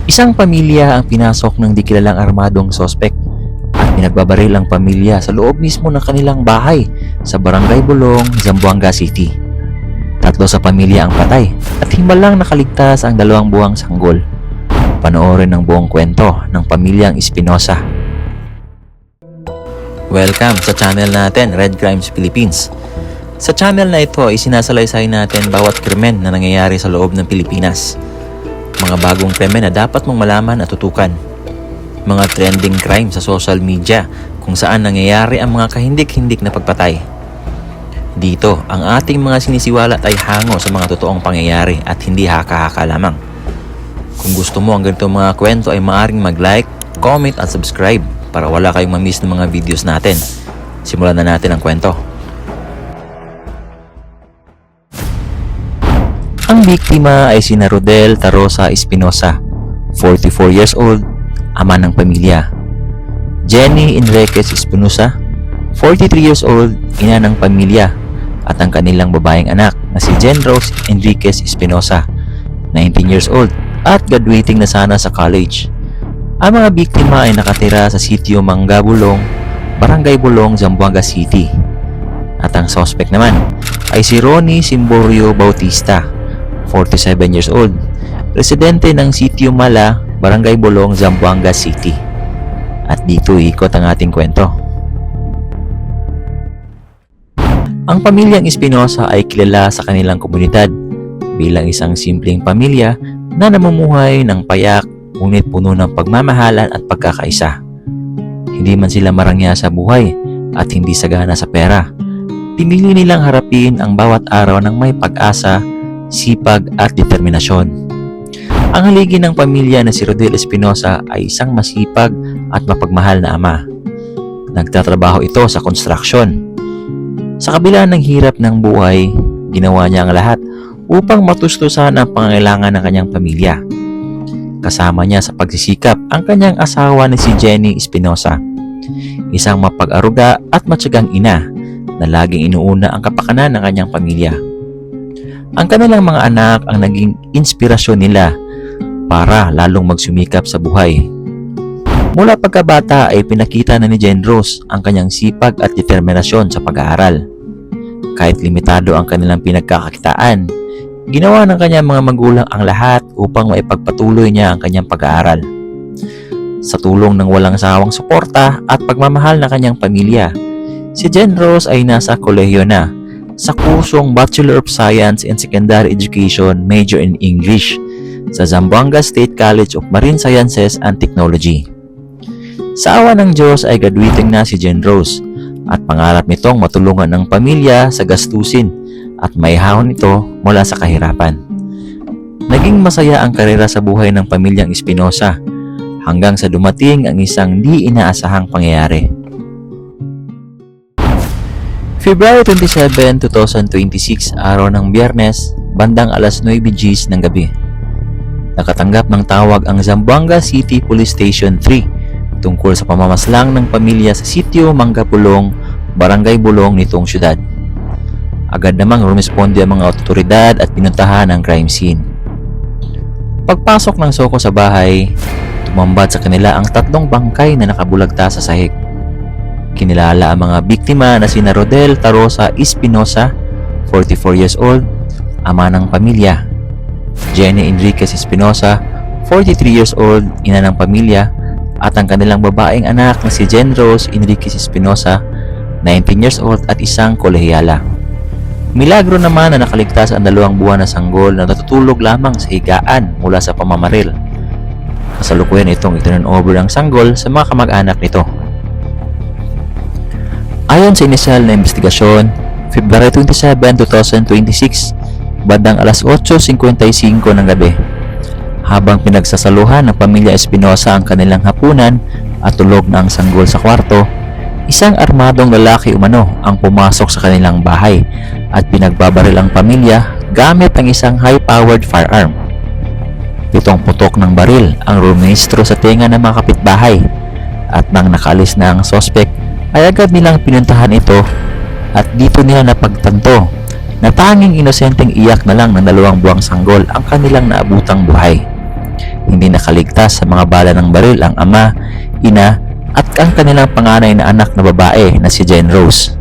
Isang pamilya ang pinasok ng di kilalang armadong sospek at pinagbabaril ang pamilya sa loob mismo ng kanilang bahay sa Barangay Bulong, Zamboanga City. 3 sa pamilya ang patay at himalang nakaligtas ang 2 buwang sanggol. Panoorin ang buong kwento ng pamilyang Espinosa. Welcome sa channel natin, Red Crimes Philippines. Sa channel na ito ay sinasalaysay natin bawat krimen na nangyayari sa loob ng Pilipinas. Mga bagong krimen na dapat mong malaman at tutukan. Mga trending crime sa social media kung saan nangyayari ang mga kahindik-hindik na pagpatay. Dito, ang ating mga sinisiwalat ay hango sa mga totoong pangyayari at hindi haka-haka lamang. Kung gusto mo ang ganitong mga kwento ay maaaring mag-like, comment at subscribe para wala kayong ma-miss ng mga videos natin. Simulan na natin ang kwento. Ang biktima ay sina Rodel Tarosa Espinosa, 44 years old, ama ng pamilya. Jenny Enriquez Espinosa, 43 years old, ina ng pamilya, at ang kanilang babaeng anak na si Jen Rose Enriquez Espinosa, 19 years old, at graduating na sana sa college. Ang mga biktima ay nakatira sa sitio Mangga Bulong, Barangay Bulong, Zamboanga City. At ang suspect naman ay si Ronnie Simborio Bautista, 47 years old, residente ng sitio Mala, Barangay Bulong, Zamboanga City. At dito ikot ang ating kwento. Ang pamilyang Espinosa ay kilala sa kanilang komunidad bilang isang simpleng pamilya na namumuhay ng payak ngunit puno ng pagmamahalan at pagkakaisa. Hindi man sila marangya sa buhay at hindi sagana sa pera. Pinili nilang harapin ang bawat araw ng may pag-asa, sipag at determinasyon. Ang haligi ng pamilya na si Rodel Espinosa ay isang masipag at mapagmahal na ama. Nagtatrabaho ito sa construction. Sa kabila ng hirap ng buhay, ginawa niya ang lahat upang matustusan ang pangangailangan ng kanyang pamilya. Kasama niya sa pagsisikap ang kanyang asawa na si Jenny Espinosa, isang mapag-aruga at matyagang ina na laging inuuna ang kapakanan ng kanyang pamilya. Ang kanilang mga anak ang naging inspirasyon nila para lalong magsumikap sa buhay. Mula pagkabata ay pinakita na ni Jen Rose ang kanyang sipag at determinasyon sa pag-aaral. Kahit limitado ang kanilang pinagkakakitaan, ginawa ng kanyang mga magulang ang lahat upang maipagpatuloy niya ang kanyang pag-aaral. Sa tulong ng walang sawang suporta at pagmamahal ng kanyang pamilya, si Jen Rose ay nasa kolehiyo na sa kursong Bachelor of Science in Secondary Education Major in English sa Zamboanga State College of Marine Sciences and Technology. Sa awa ng Diyos ay graduating na si Jen Rose at pangarap nitong matulungan ng pamilya sa gastusin at maihahon ito mula sa kahirapan. Naging masaya ang karera sa buhay ng pamilyang Espinosa hanggang sa dumating ang isang di inaasahang pangyayari. February 27, 2026, araw ng Biyernes, bandang alas 9 Gs ng gabi. Nakatanggap ng tawag ang Zamboanga City Police Station 3 tungkol sa pamamaslang ng pamilya sa sitio Mangga Bulong, Barangay Bulong nitong syudad. Agad namang rumisponde ang mga otoridad at pinuntahan ang crime scene. Pagpasok ng soko sa bahay, tumambad sa kanila ang 3 bangkay na nakabulagta sa sahig. Kinilala ang mga biktima na sina Rodel Tarosa Espinosa, 44 years old, ama ng pamilya. Jenny Enriquez Espinosa, 43 years old, ina ng pamilya, at ang kanilang babaeng anak na si Jen Rose Enriquez Espinosa, 19 years old at isang kolehiyala. Milagro naman na nakaligtas ang 2 buwan na sanggol na natutulog lamang sa higaan mula sa pamamaril. Kasalukuyan itong iturn over ang sanggol sa mga kamag-anak nito. Ayon sa inisyal na investigasyon, February 27, 2026, bandang alas 8:55 ng gabi, habang pinagsasaluhan ng pamilya Espinosa ang kanilang hapunan at tulog na ang sanggol sa kwarto, isang armadong lalaki umano ang pumasok sa kanilang bahay at pinagbabaril ang pamilya gamit ang isang high-powered firearm. 7 putok ng baril ang rumistro sa tenga ng mga kapitbahay at nang nakaalis na ang suspect ay agad nilang pinuntahan ito at dito nila napagtanto na tanging inosenteng iyak na lang ng 2 buwang sanggol ang kanilang naabutang buhay. Hindi nakaligtas sa mga bala ng baril ang ama, ina, at ang kanilang panganay na anak na babae na si Jen Rose.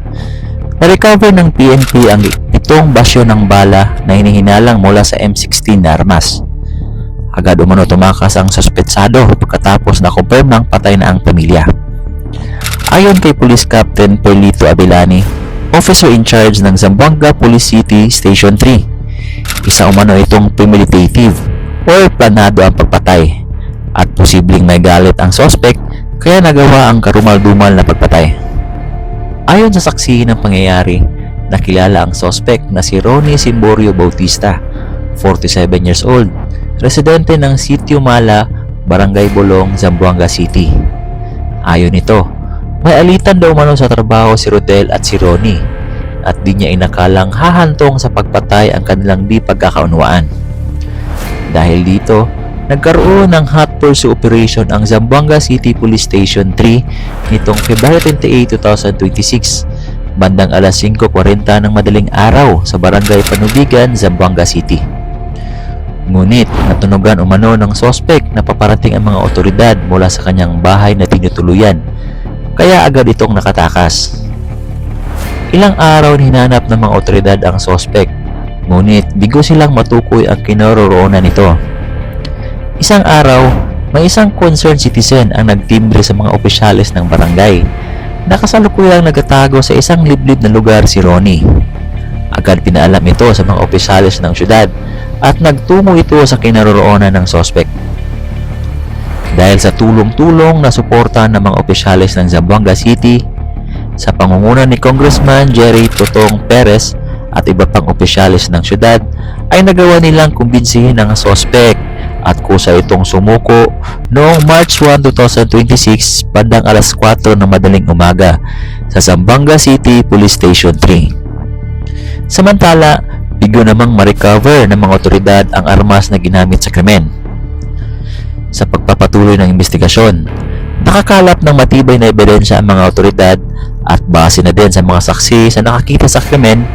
Na-recover ng PNP ang 7 basyo ng bala na hinihinalang mula sa M16 na armas. Agad umano tumakas ang suspetsado pagkatapos na confirm ng patay na ang pamilya. Ayon kay Police Captain Perlito Abilani, officer in charge ng Zamboanga Police City Station 3, isa umano itong premeditative or planado ang pagpatay at posibleng may galit ang suspect kaya nagawa ang karumal-dumal na pagpatay. Ayon sa saksi ng pangyayari, nakilala ang suspect na si Ronnie Simborio Bautista, 47 years old, residente ng Sitio Mala, Barangay Bolong, Zamboanga City. Ayon nito, may alitan daw umano sa trabaho si Rodel at si Ronnie at di niya inakalang hahantong sa pagpatay ang kanilang di pagkakaunawaan. Dahil dito, nagkaroon ng hot pursuit operation ang Zamboanga City Police Station 3 nitong February 28, 2026, bandang alas 5:40 ng madaling araw sa Barangay Panubigan, Zamboanga City. Ngunit natunugan umano ng suspect na paparating ang mga otoridad mula sa kanyang bahay na tinutuluyan, kaya agad itong nakatakas. Ilang araw hinanap ng mga otoridad ang suspect, ngunit bigo silang matukoy ang kinaroroonan nito. Isang araw, may isang concerned citizen ang nagtimbre sa mga opisyalis ng barangay na kasalukuyang nagtatago sa isang liblib na lugar si Ronnie. Agad pinaalam ito sa mga opisyalis ng syudad at nagtungo ito sa kinaroroonan ng suspect. Dahil sa tulong-tulong na suporta ng mga opisyalis ng Zamboanga City, sa pangunguna ni Congressman Jerry Totong Perez at iba pang opisyalis ng syudad, ay nagawa nilang kumbinsihin ang suspect at kusa itong sumuko noong March 1, 2026 bandang alas 4 ng madaling umaga sa Zamboanga City Police Station 3. Samantala, bigo namang ma-recover ng mga otoridad ang armas na ginamit sa krimen. Sa pagpapatuloy ng investigasyon, nakakalap ng matibay na ebidensya ang mga otoridad at base na din sa mga saksi sa nakakita sa krimen,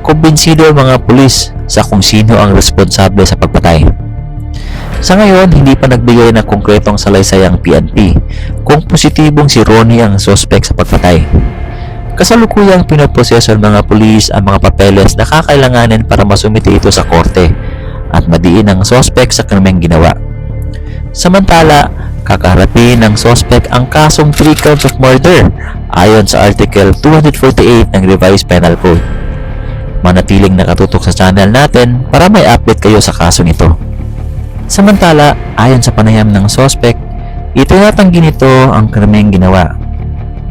kumbinsido ang mga pulis sa kung sino ang responsable sa pagpatay. Sa ngayon, hindi pa nagbigay ng konkretong salaysay ang PNP kung positibong si Ronnie ang suspect sa pagpatay. Kasalukuyang pinoproseso ng mga pulis ang mga papeles na kakailanganin para masumite ito sa korte at madiin ang suspect sa krimeng ginawa. Samantala, kakaharapin ng suspect ang kasong 3 counts of murder ayon sa Article 248 ng Revised Penal Code. Manatiling nakatutok sa channel natin para may update kayo sa kasong ito. Samantala, ayon sa panayam ng suspect, itinatanggi nito ang krimeng ginawa.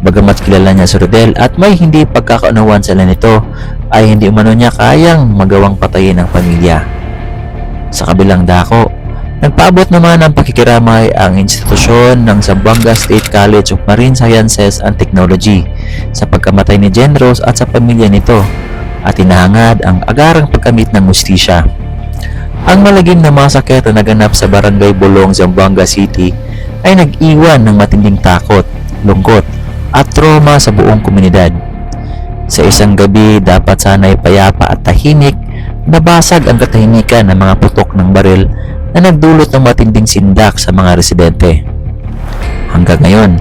Bagamat kilala niya si Rodel at may hindi pagkakaunawan sila nito, ay hindi umano niya kayang magawang patayin ang pamilya. Sa kabilang dako, nagpaabot naman ng pakikiramay ang institusyon ng Zamboanga State College of Marine Sciences and Technology sa pagkamatay ni Jen Rose at sa pamilya nito at inahangad ang agarang pagkamit ng hustisya. Ang malagim na masakit na naganap sa Barangay Bolong, Zamboanga City ay nag-iwan ng matinding takot, lungkot at trauma sa buong komunidad. Sa isang gabi, dapat sana'y payapa at tahimik, nabasag ang katahimikan ng mga putok ng baril na nagdulot ng matinding sindak sa mga residente. Hanggang ngayon,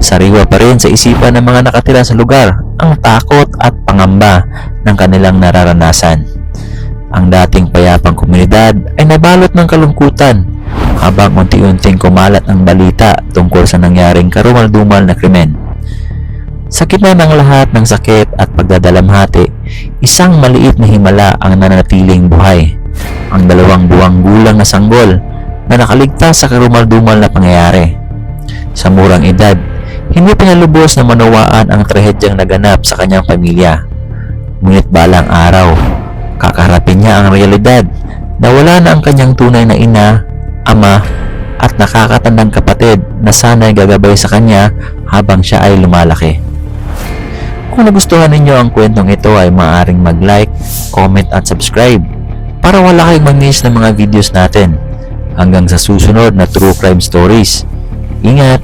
sariwa pa rin sa isipan ng mga nakatira sa lugar ang takot at pangamba ng kanilang nararanasan. Ang dating payapang komunidad ay nabalot ng kalungkutan habang unti-unting kumalat ang balita tungkol sa nangyaring karumal-dumal na krimen. Sa gitna ng lahat ng sakit at pagdadalamhati, isang maliit na himala ang nananatiling buhay. Ang 2 buwang gulang na sanggol na nakaligtas sa karumal-dumal na pangyayari. Sa murang edad, hindi pinalubos na manawaan ang trahedyang naganap sa kanyang pamilya. Ngunit balang araw, kakaharapin niya ang realidad na wala na ang kanyang tunay na ina, ama, at nakakatandang kapatid na sana'y gagabay sa kanya habang siya ay lumalaki. Kung nagustuhan ninyo ang kwentong ito ay maaaring mag-like, comment at subscribe para wala kayong mag-miss ng mga videos natin. Hanggang sa susunod na True Crime Stories. Ingat!